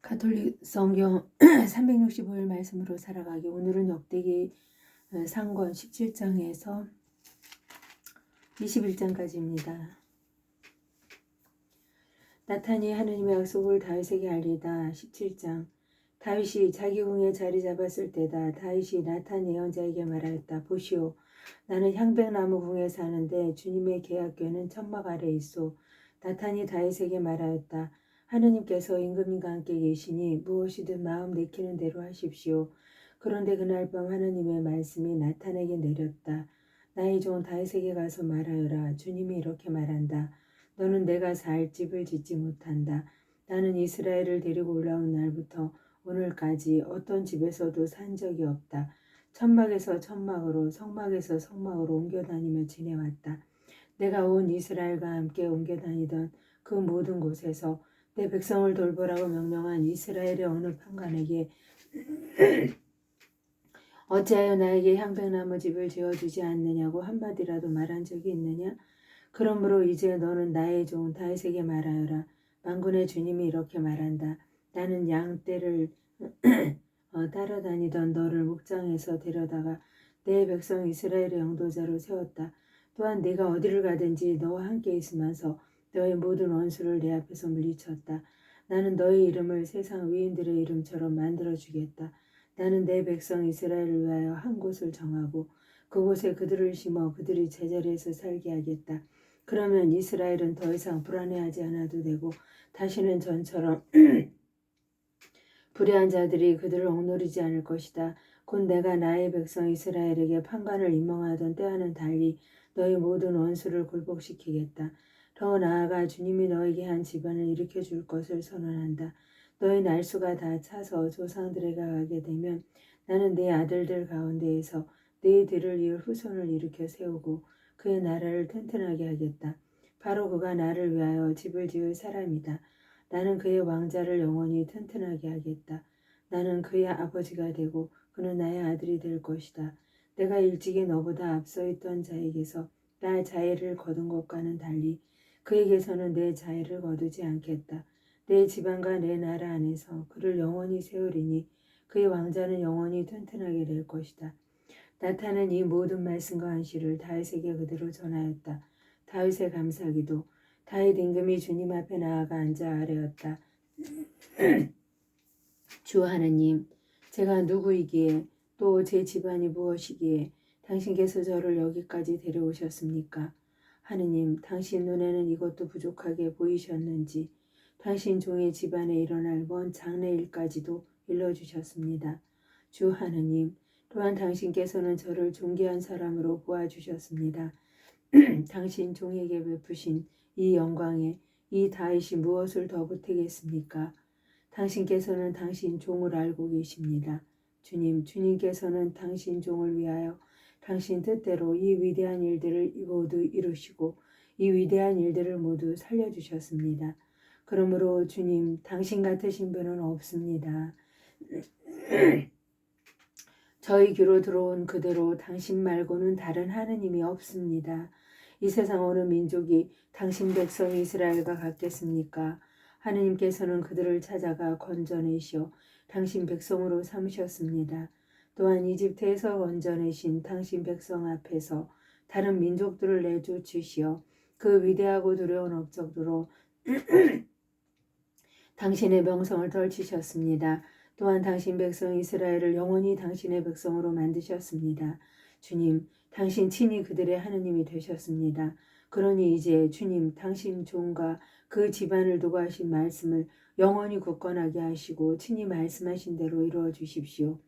가톨릭 성경 365일 말씀으로 살아가기. 오늘은 역대기 상권 17장에서 21장까지입니다. 나탄이 하느님의 약속을 다윗에게 알리다. 17장. 다윗이 자기 궁에 자리 잡았을 때다. 다윗이 나탄 예언자에게 말하였다. 보시오, 나는 향백나무 궁에 사는데 주님의 계약궤는 천막 아래 있소. 나탄이 다윗에게 말하였다. 하느님께서 임금님과 함께 계시니 무엇이든 마음 내키는 대로 하십시오. 그런데 그날 밤 하느님의 말씀이 나탄에게 내렸다. 나의 종 다윗에게 가서 말하여라. 주님이 이렇게 말한다. 너는 내가 살 집을 짓지 못한다. 나는 이스라엘을 데리고 올라온 날부터 오늘까지 어떤 집에서도 산 적이 없다. 천막에서 천막으로, 성막에서 성막으로 옮겨 다니며 지내왔다. 내가 온 이스라엘과 함께 옮겨 다니던 그 모든 곳에서 내 백성을 돌보라고 명령한 이스라엘의 어느 판관에게 어찌하여 나에게 향백나무 집을 지어주지 않느냐고 한마디라도 말한 적이 있느냐? 그러므로 이제 너는 나의 종 다윗에게 말하여라. 만군의 주님이 이렇게 말한다. 나는 양떼를 따라다니던 너를 목장에서 데려다가 내 백성 이스라엘의 영도자로 세웠다. 또한 네가 어디를 가든지 너와 함께 있으면서 너의 모든 원수를 내 앞에서 물리쳤다. 나는 너의 이름을 세상 위인들의 이름처럼 만들어주겠다. 나는 내 백성 이스라엘을 위하여 한 곳을 정하고 그곳에 그들을 심어 그들이 제자리에서 살게 하겠다. 그러면 이스라엘은 더 이상 불안해하지 않아도 되고 다시는 전처럼 불의한 자들이 그들을 억누르지 않을 것이다. 곧 내가 나의 백성 이스라엘에게 판관을 임명하던 때와는 달리 너희 모든 원수를 굴복시키겠다. 더 나아가 주님이 너에게 한 집안을 일으켜 줄 것을 선언한다. 너희 날수가 다 차서 조상들에게 가게 되면 나는 네 아들들 가운데에서 네 뒤를 이을 후손을 일으켜 세우고 그의 나라를 튼튼하게 하겠다. 바로 그가 나를 위하여 집을 지을 사람이다. 나는 그의 왕자를 영원히 튼튼하게 하겠다. 나는 그의 아버지가 되고 그는 나의 아들이 될 것이다. 내가 일찍이 너보다 앞서 있던 자에게서 나 자애를 거둔 것과는 달리 그에게서는 내 자애를 거두지 않겠다. 내 지방과 내 나라 안에서 그를 영원히 세우리니 그의 왕자는 영원히 튼튼하게 될 것이다. 나탄은 이 모든 말씀과 안시를 다윗에게 그대로 전하였다. 다윗의 감사기도. 다윗 임금이 주님 앞에 나아가 앉아 아뢰었다. 주 하느님, 제가 누구이기에 또 제 집안이 무엇이기에 당신께서 저를 여기까지 데려오셨습니까? 하느님, 당신 눈에는 이것도 부족하게 보이셨는지 당신 종의 집안에 일어날 먼 장래일까지도 일러주셨습니다. 주 하느님, 또한 당신께서는 저를 존귀한 사람으로 보아주셨습니다. 당신 종에게 베푸신 이 영광에 이 다윗이 무엇을 더 보태겠습니까? 당신께서는 당신 종을 알고 계십니다. 주님, 주님께서는 당신 종을 위하여 당신 뜻대로 이 위대한 일들을 모두 이루시고 이 위대한 일들을 모두 살려주셨습니다. 그러므로 주님, 당신 같으신 분은 없습니다. 저희 귀로 들어온 그대로 당신 말고는 다른 하느님이 없습니다. 이 세상 어느 민족이 당신 백성 이스라엘과 같겠습니까? 하느님께서는 그들을 찾아가 건져내시어 당신 백성으로 삼으셨습니다. 또한 이집트에서 건져내신 당신 백성 앞에서 다른 민족들을 내쫓으시어 그 위대하고 두려운 업적으로 당신의 명성을 덜치셨습니다. 또한 당신 백성 이스라엘을 영원히 당신의 백성으로 만드셨습니다. 주님, 당신 친히 그들의 하느님이 되셨습니다. 그러니 이제 주님, 당신 종과 그 집안을 두고 하신 말씀을 영원히 굳건하게 하시고 친히 말씀하신 대로 이루어 주십시오.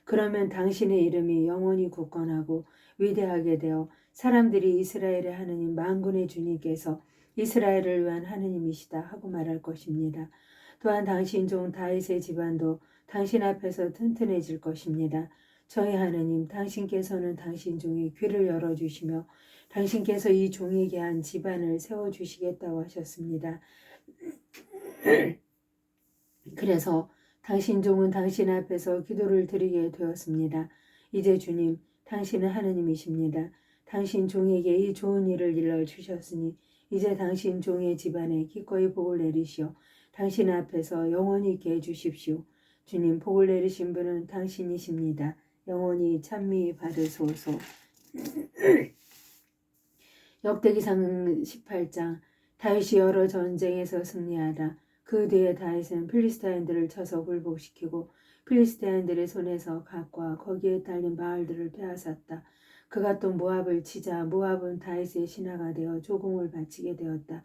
그러면 당신의 이름이 영원히 굳건하고 위대하게 되어 사람들이 이스라엘의 하느님 만군의 주님께서 이스라엘을 위한 하느님이시다 하고 말할 것입니다. 또한 당신 종 다윗의 집안도 당신 앞에서 튼튼해질 것입니다. 저희 하느님, 당신께서는 당신 종의 귀를 열어주시며 당신께서 이 종에게 한 집안을 세워주시겠다고 하셨습니다. 그래서 당신 종은 당신 앞에서 기도를 드리게 되었습니다. 이제 주님, 당신은 하느님이십니다. 당신 종에게 이 좋은 일을 일러주셨으니 이제 당신 종의 집안에 기꺼이 복을 내리시어 당신 앞에서 영원히 있게 해주십시오. 주님, 복을 내리신 분은 당신이십니다. 영원히 찬미 받으소서. 역대기상 18장. 다윗이 여러 전쟁에서 승리하다. 그 뒤에 다윗은 필리스타인들을 쳐서 굴복시키고 필리스타인들의 손에서 갓과 거기에 딸린 마을들을 빼앗았다. 그가 또 모압을 치자 모압은 다윗의 신하가 되어 조공을 바치게 되었다.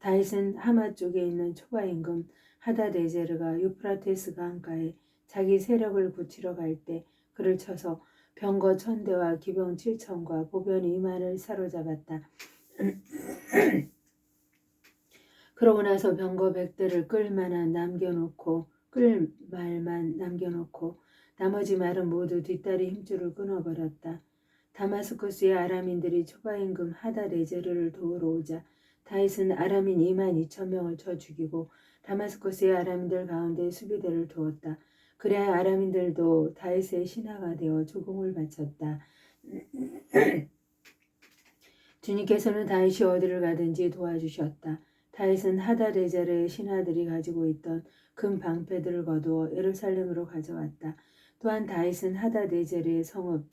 다윗은 하마 쪽에 있는 초바 임금 하다데제르가 유프라테스 강가에 자기 세력을 굳히러 갈 때 그를 쳐서 병거 1000대와 기병 7000과 보병 2만을 사로잡았다. 그러고 나서 병거 100대를 끌 말만 남겨놓고 나머지 말은 모두 뒷다리 힘줄을 끊어버렸다. 다마스쿠스의 아람인들이 초바 임금 하다데제르를 도우러 오자 다윗은 아람인 2만 2천 명을 쳐 죽이고 다마스쿠스의 아람인들 가운데 수비대를 두었다. 그래야 아람인들도 다윗의 신하가 되어 조공을 바쳤다. 주님께서는 다윗이 어디를 가든지 도와주셨다. 다윗은 하다데제르의 신하들이 가지고 있던 금 방패들을 거두어 예루살렘으로 가져왔다. 또한 다윗은 하다데제르의 성읍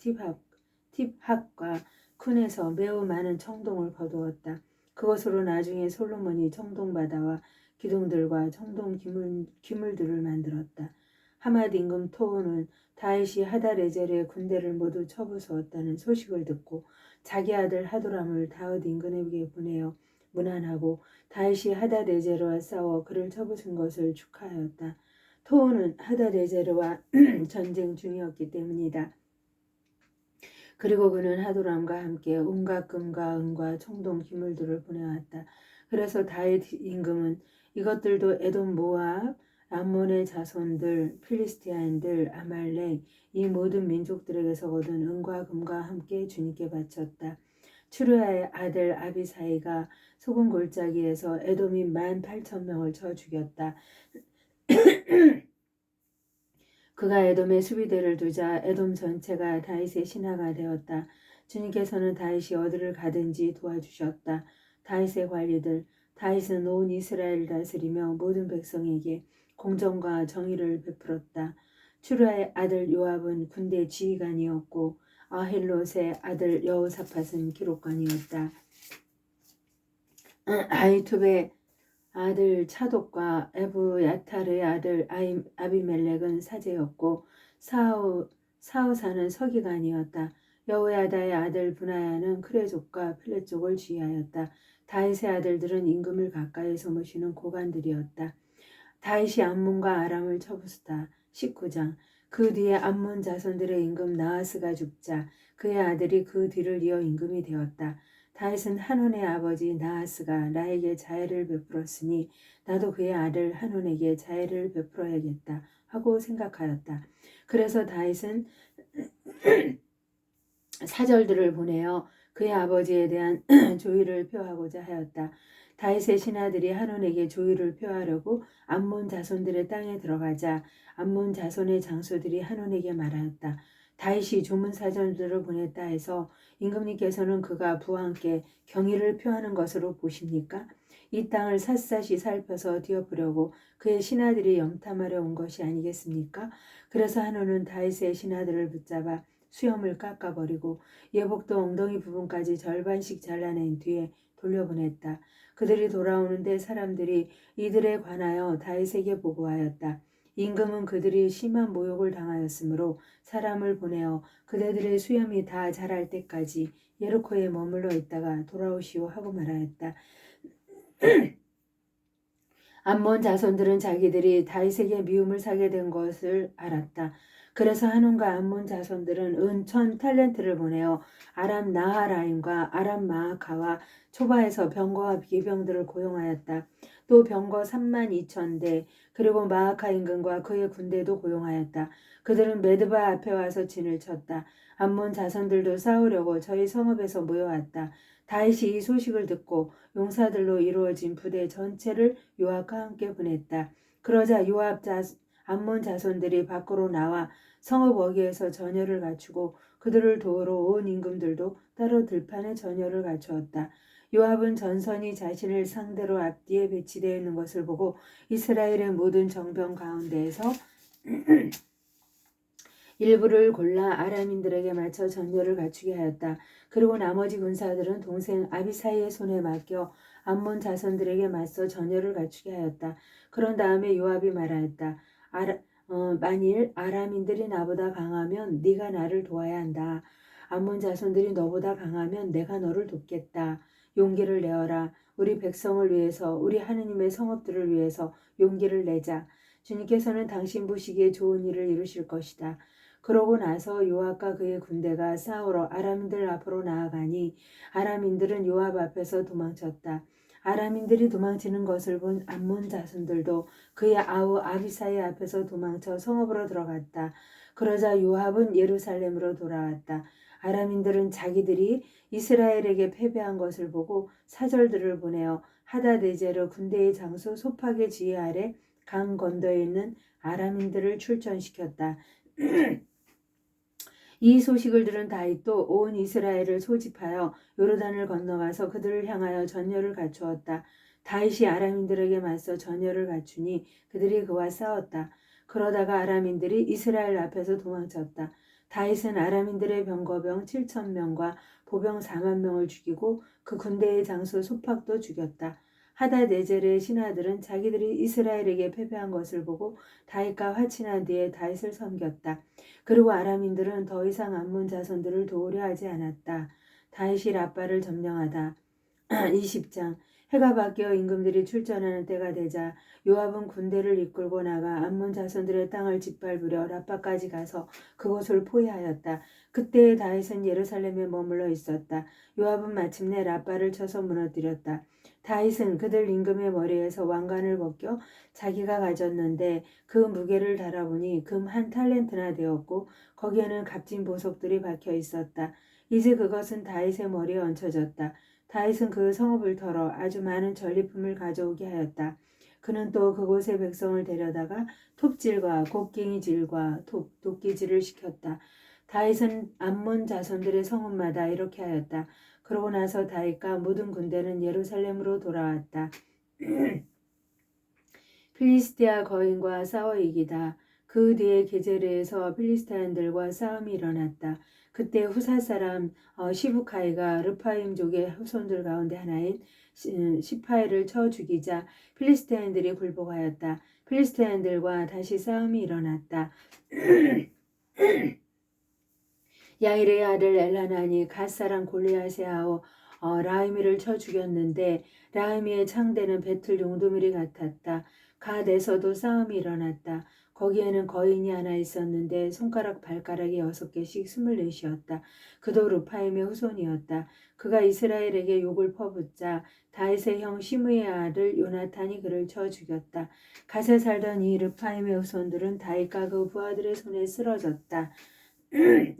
팁학과 쿤에서 매우 많은 청동을 거두었다. 그것으로 나중에 솔로몬이 청동바다와 기둥들과 청동 기물들을 만들었다. 하맛 임금 토우는 다윗이 하다데제르의 군대를 모두 쳐부수었다는 소식을 듣고 자기 아들 하도람을 다윗 임금에게 보내어 문안하고 다윗이 하다데제르와 싸워 그를 쳐부순 것을 축하하였다. 토우는 하다데제르와 전쟁 중이었기 때문이다. 그리고 그는 하도람과 함께 온갖 금과 은과 청동 기물들을 보내왔다. 그래서 다윗 임금은 이것들도 에돔 모압 암몬의 자손들 필리스티아인들 아말렉 이 모든 민족들에게서 얻은 은과 금과 함께 주님께 바쳤다. 추르야의 아들 아비사이가 소금 골짜기에서 에돔인 18,000명을 쳐 죽였다. 그가 에돔의 수비대를 두자 에돔 전체가 다윗의 신하가 되었다. 주님께서는 다윗이 어디를 가든지 도와주셨다. 다윗의 관리들, 다윗은 온 이스라엘을 다스리며 모든 백성에게 공정과 정의를 베풀었다. 추르야의 아들 요압은 군대 지휘관이었고 아힐롯의 아들 여호사밧은 기록관이었다. 아히투베의 아들 차독과 에브야탈의 아들 아비멜렉은 사제였고 사우사는 서기관이었다. 여호야다의 아들 분하야는 크레족과 플렛족을 지휘하였다. 다윗의 아들들은 임금을 가까이에서 모시는 고관들이었다. 다윗이 암몬과 아람을 쳐부수다. 19장. 그 뒤에 암몬 자손들의 임금 나하스가 죽자 그의 아들이 그 뒤를 이어 임금이 되었다. 다윗은 한온의 아버지 나하스가 나에게 자애를 베풀었으니 나도 그의 아들 한온에게 자애를 베풀어야겠다 하고 생각하였다. 그래서 다윗은 사절들을 보내어 그의 아버지에 대한 조의를 표하고자 하였다. 다윗의 신하들이 한온에게 조의를 표하려고 암몬 자손들의 땅에 들어가자 암몬 자손의 장수들이 한온에게 말하였다. 다윗이 조문사절들을 보냈다 해서 임금님께서는 그가 부와 함께 경의를 표하는 것으로 보십니까? 이 땅을 샅샅이 살펴서 뒤엎으려고 그의 신하들이 염탐하려 온 것이 아니겠습니까? 그래서 한온은 다윗의 신하들을 붙잡아 수염을 깎아버리고 예복도 엉덩이 부분까지 절반씩 잘라낸 뒤에 돌려보냈다. 그들이 돌아오는데 사람들이 이들에 관하여 다윗에게 보고하였다. 임금은 그들이 심한 모욕을 당하였으므로 사람을 보내어 그대들의 수염이 다 자랄 때까지 예리코에 머물러 있다가 돌아오시오 하고 말하였다. 암몬 자손들은 자기들이 다윗에게 미움을 사게 된 것을 알았다. 그래서 한온과 암몬 자손들은 은 1000탈렌트를 보내어 아람 나하라임과 아람 마아카와 초바에서 병거와 기병들을 고용하였다. 또 병거 32,000대 그리고 마아카 임금과 그의 군대도 고용하였다. 그들은 메드바 앞에 와서 진을 쳤다. 암몬 자손들도 싸우려고 저희 성읍에서 모여왔다. 다윗이 이 소식을 듣고 용사들로 이루어진 부대 전체를 요압과 함께 보냈다. 그러자 암몬 자손들이 밖으로 나와 성읍 어귀에서 전열을 갖추고 그들을 도우러 온 임금들도 따로 들판에 전열을 갖추었다. 요압은 전선이 자신을 상대로 앞뒤에 배치되어 있는 것을 보고 이스라엘의 모든 정병 가운데에서 일부를 골라 아람인들에게 맞춰 전열을 갖추게 하였다. 그리고 나머지 군사들은 동생 아비사이의 손에 맡겨 암몬 자손들에게 맞서 전열을 갖추게 하였다. 그런 다음에 요압이 말하였다. 만일 아람인들이 나보다 강하면 네가 나를 도와야 한다. 암몬 자손들이 너보다 강하면 내가 너를 돕겠다. 용기를 내어라. 우리 백성을 위해서, 우리 하느님의 성읍들을 위해서 용기를 내자. 주님께서는 당신 보시기에 좋은 일을 이루실 것이다. 그러고 나서 요압과 그의 군대가 싸우러 아람인들 앞으로 나아가니 아람인들은 요압 앞에서 도망쳤다. 아람인들이 도망치는 것을 본 암몬 자손들도 그의 아우 아비사이 앞에서 도망쳐 성읍으로 들어갔다. 그러자 요압은 예루살렘으로 돌아왔다. 아람인들은 자기들이 이스라엘에게 패배한 것을 보고 사절들을 보내어 하다데제르 군대의 장소 소팍의 지휘 아래 강 건너에 있는 아람인들을 출전시켰다. 이 소식을 들은 다윗도 온 이스라엘을 소집하여 요르단을 건너가서 그들을 향하여 전열을 갖추었다. 다윗이 아람인들에게 맞서 전열을 갖추니 그들이 그와 싸웠다. 그러다가 아람인들이 이스라엘 앞에서 도망쳤다. 다윗은 아람인들의 병거병 7,000명과 보병 4만 명을 죽이고 그 군대의 장수 소팍도 죽였다. 하다네젤의 신하들은 자기들이 이스라엘에게 패배한 것을 보고 다윗과 화친한 뒤에 다윗을 섬겼다. 그리고 아람인들은 더 이상 암몬 자손들을 도우려 하지 않았다. 다윗이 랍바를 점령하다. 20장 해가 바뀌어 임금들이 출전하는 때가 되자 요압은 군대를 이끌고 나가 암몬 자손들의 땅을 짓밟으려 랍바까지 가서 그곳을 포위하였다. 그때의 다윗은 예루살렘에 머물러 있었다. 요압은 마침내 랍바를 쳐서 무너뜨렸다. 다윗은 그들 임금의 머리에서 왕관을 벗겨 자기가 가졌는데 그 무게를 달아보니 금 1탈렌트나 되었고 거기에는 값진 보석들이 박혀 있었다. 이제 그것은 다윗의 머리에 얹혀졌다. 다윗은 그 성읍을 털어 아주 많은 전리품을 가져오게 하였다. 그는 또 그곳의 백성을 데려다가 톱질과 곡괭이질과 도끼질을 시켰다. 다윗은 암몬 자손들의 성읍마다 이렇게 하였다. 그러고 나서 다윗과 모든 군대는 예루살렘으로 돌아왔다. 필리스티아 거인과 싸워 이기다. 그 뒤에 게제르에서 필리스타인들과 싸움이 일어났다. 그때 후사 사람 시브카이가 르파임족의 후손들 가운데 하나인 시파이를 쳐 죽이자 필리스타인들이 굴복하였다. 필리스타인들과 다시 싸움이 일어났다. 야일의 아들 엘라나니 갓사람 골리앗의 아우 라이미를 쳐 죽였는데 라이미의 창대는 배틀 용두밀이 같았다. 갓에서도 싸움이 일어났다. 거기에는 거인이 하나 있었는데 손가락 발가락이 6개씩 24이었다. 그도 르파임의 후손이었다. 그가 이스라엘에게 욕을 퍼붓자 다윗의 형 시므의 아들 요나탄이 그를 쳐 죽였다. 갓에 살던 이 르파임의 후손들은 다윗과 그 부하들의 손에 쓰러졌다.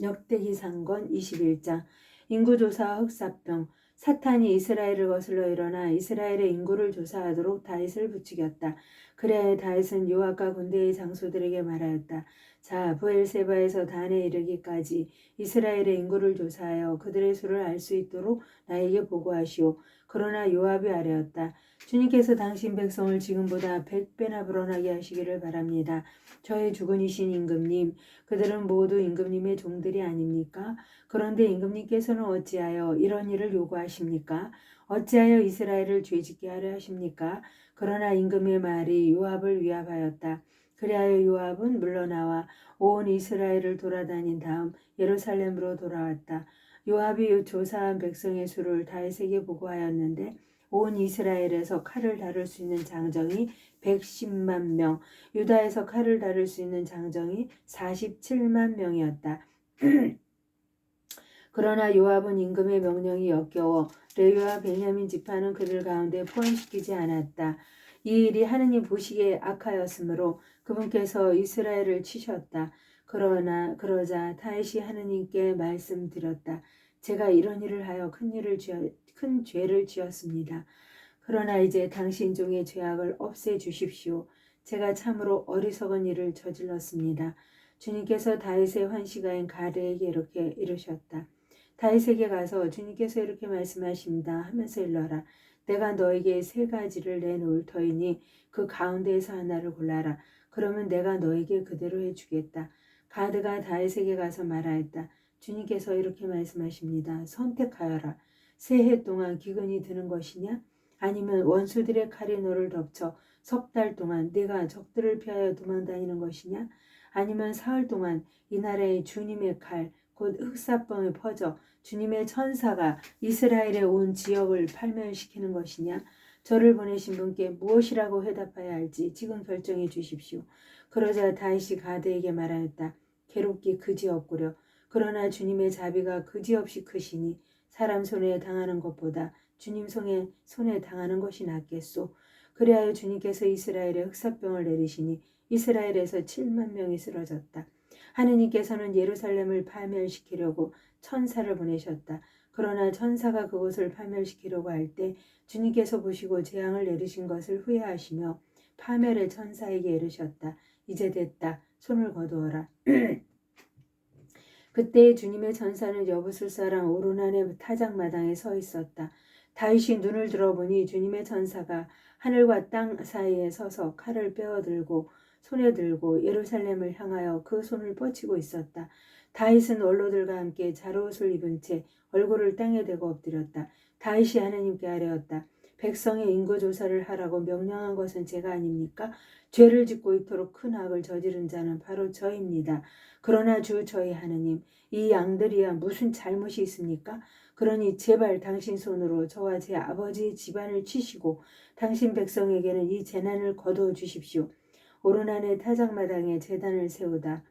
역대기 상권 21장 인구조사와 흑사병 사탄이 이스라엘을 거슬러 일어나 이스라엘의 인구를 조사하도록 다윗을 부추겼다. 그래야 다윗은 요압과 군대의 장소들에게 말하였다. 자, 브엘세바에서 단에 이르기까지 이스라엘의 인구를 조사하여 그들의 수를 알 수 있도록 나에게 보고하시오. 그러나 요압이 아뢰었다. 주님께서 당신 백성을 지금보다 100배나 불어나게 하시기를 바랍니다. 저의 주군이신 임금님, 그들은 모두 임금님의 종들이 아닙니까? 그런데 임금님께서는 어찌하여 이런 일을 요구하십니까? 어찌하여 이스라엘을 죄짓게 하려 하십니까? 그러나 임금의 말이 요압을 위압하였다. 그리하여 요압은 물러나와 온 이스라엘을 돌아다닌 다음 예루살렘으로 돌아왔다. 요압이 조사한 백성의 수를 다윗에게 보고하였는데 온 이스라엘에서 칼을 다룰 수 있는 장정이 110만 명, 유다에서 칼을 다룰 수 있는 장정이 47만 명이었다. 그러나 요압은 임금의 명령이 역겨워 레위와 베냐민 지파는 그들 가운데 포함시키지 않았다. 이 일이 하느님 보시기에 악하였으므로 그분께서 이스라엘을 치셨다. 그러자 다윗이 하느님께 말씀드렸다. 제가 이런 일을 하여 큰 죄를 지었습니다. 그러나 이제 당신 종의 죄악을 없애주십시오. 제가 참으로 어리석은 일을 저질렀습니다. 주님께서 다윗의 환시가인 가드에게 이렇게 이르셨다. 다윗에게 가서 주님께서 이렇게 말씀하십니다 하면서 일러라. 내가 너에게 세 가지를 내놓을 터이니 그 가운데에서 하나를 골라라. 그러면 내가 너에게 그대로 해주겠다. 가드가 다윗에게 가서 말하였다. 주님께서 이렇게 말씀하십니다. 선택하여라. 새해 동안 기근이 드는 것이냐? 아니면 원수들의 칼이 너를 덮쳐 석 달 동안 네가 적들을 피하여 도망다니는 것이냐? 아니면 사흘 동안 이 나라의 주님의 칼, 곧 흑사병이 퍼져 주님의 천사가 이스라엘의 온 지역을 팔멸시키는 것이냐? 저를 보내신 분께 무엇이라고 해답해야 할지 지금 결정해 주십시오. 그러자 다윗이 가드에게 말하였다. 괴롭기 그지없구려. 그러나 주님의 자비가 그지없이 크시니 사람 손에 당하는 것보다 주님 손에 당하는 것이 낫겠소. 그리하여 주님께서 이스라엘에 흑사병을 내리시니 이스라엘에서 7만 명이 쓰러졌다. 하느님께서는 예루살렘을 파멸시키려고 천사를 보내셨다. 그러나 천사가 그곳을 파멸시키려고 할 때 주님께서 보시고 재앙을 내리신 것을 후회하시며 파멸의 천사에게 이르셨다. 이제 됐다. 손을 거두어라. 그때 주님의 천사는 여부술 사람 오르난의 타작마당에 서 있었다. 다윗이 눈을 들어보니 주님의 천사가 하늘과 땅 사이에 서서 칼을 빼어들고 손에 들고 예루살렘을 향하여 그 손을 뻗치고 있었다. 다윗은 원로들과 함께 자로옷을 입은 채 얼굴을 땅에 대고 엎드렸다. 다윗이 하나님께 아뢰었다. 백성의 인구조사를 하라고 명령한 것은 제가 아닙니까? 죄를 짓고 이토록 큰 악을 저지른 자는 바로 저입니다. 그러나 주 저희 하느님, 이 양들이야 무슨 잘못이 있습니까? 그러니 제발 당신 손으로 저와 제 아버지의 집안을 치시고 당신 백성에게는 이 재난을 거두어 주십시오. 오르난의 타작마당에 제단을 세우다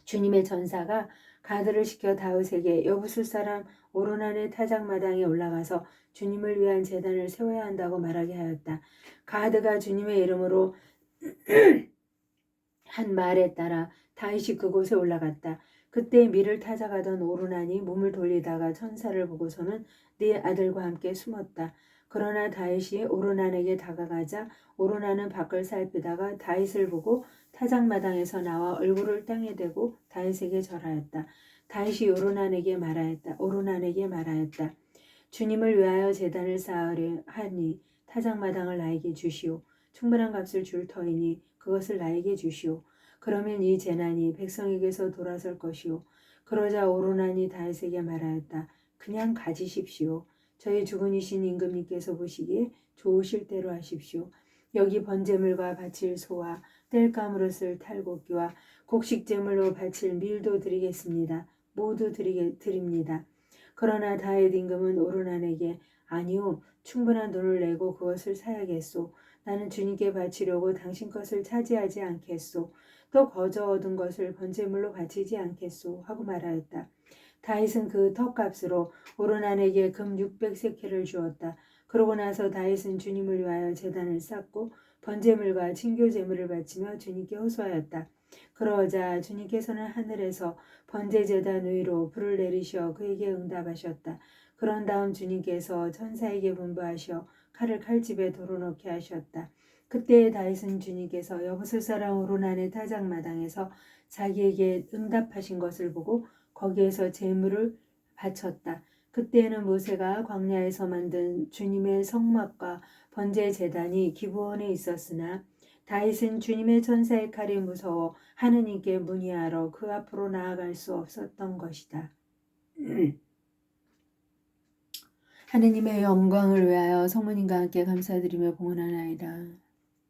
주님의 전사가 가드를 시켜 다윗에게 여부술 사람 오르난의 타작마당에 올라가서 주님을 위한 제단을 세워야 한다고 말하게 하였다. 가드가 주님의 이름으로 한 말에 따라 다윗이 그곳에 올라갔다. 그때 밀을 타작하던 오르난이 몸을 돌리다가 천사를 보고서는 네 아들과 함께 숨었다. 그러나 다윗이 오르난에게 다가가자 오르난은 밖을 살피다가 다윗을 보고 타작마당에서 나와 얼굴을 땅에 대고 다윗에게 절하였다. 다윗이 오르난에게 말하였다. 주님을 위하여 제단을 쌓으려 하니 타작마당을 나에게 주시오. 충분한 값을 줄 터이니 그것을 나에게 주시오. 그러면 이 재난이 백성에게서 돌아설 것이오. 그러자 오르난이 다윗에게 말하였다. 그냥 가지십시오. 저희 주군이신 임금님께서 보시기에 좋으실 대로 하십시오. 여기 번제물과 바칠 소와 땔감으로 쓸 탈곡기와 곡식제물로 바칠 밀도 드리겠습니다. 모두 드립니다. 그러나 다윗 임금은 오르난에게 아니요, 충분한 돈을 내고 그것을 사야겠소. 나는 주님께 바치려고 당신 것을 차지하지 않겠소. 또 거저 얻은 것을 번제물로 바치지 않겠소 하고 말하였다. 다윗은 그 턱값으로 오르난에게 금 600세켈을 주었다. 그러고 나서 다윗은 주님을 위하여 제단을 쌓고 번제물과 친교제물을 바치며 주님께 호소하였다. 그러자 주님께서는 하늘에서 번제제단 위로 불을 내리셔 그에게 응답하셨다. 그런 다음 주님께서 천사에게 분부하셔 칼을 칼집에 도로넣게 하셨다. 그때 다윗은 주님께서 여부술 사람 오르난의 타작마당에서 자기에게 응답하신 것을 보고 거기에서 제물을 바쳤다. 그때에는 모세가 광야에서 만든 주님의 성막과 번제 제단이 기브온에 있었으나 다윗은 주님의 천사의 칼이 무서워 하느님께 문의하러 그 앞으로 나아갈 수 없었던 것이다. 하느님의 영광을 위하여 성모님과 함께 감사드리며 봉헌하나이다.